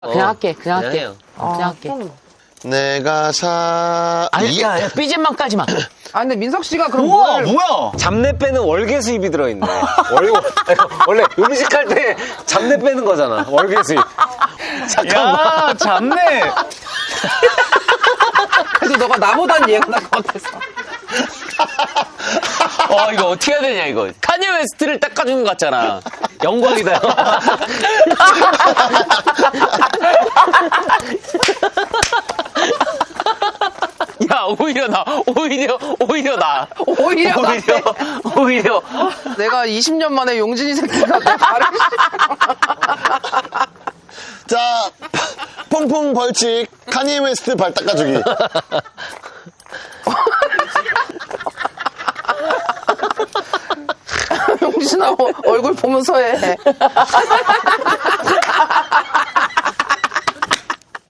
그냥 할게. 그냥 할게. 해요. 그냥 할게. 내가 아니, 야, 삐진만 까지 마. 아 근데 민석 씨가 그럼 우와, 뭘 뭐야? 잡내 빼는 월계 수입이 들어있네. 원래 음식할 때 잡내 빼는 거잖아. 월계 수입. 야, 잡네. 그래도 너가 나보단 얘가 나을 것 같았어. 이거 어떻게 해야 되냐, 이거. 카니 웨스트를 닦아주는 것 같잖아. 영광이다. 야, 오히려 나. 오히려 나. 오히려. 내가 20년 만에 용진이 새끼가 내 발을 자, 퐁퐁 벌칙 카니 웨스트 발 닦아주기. 용진아 얼굴 보면서 해.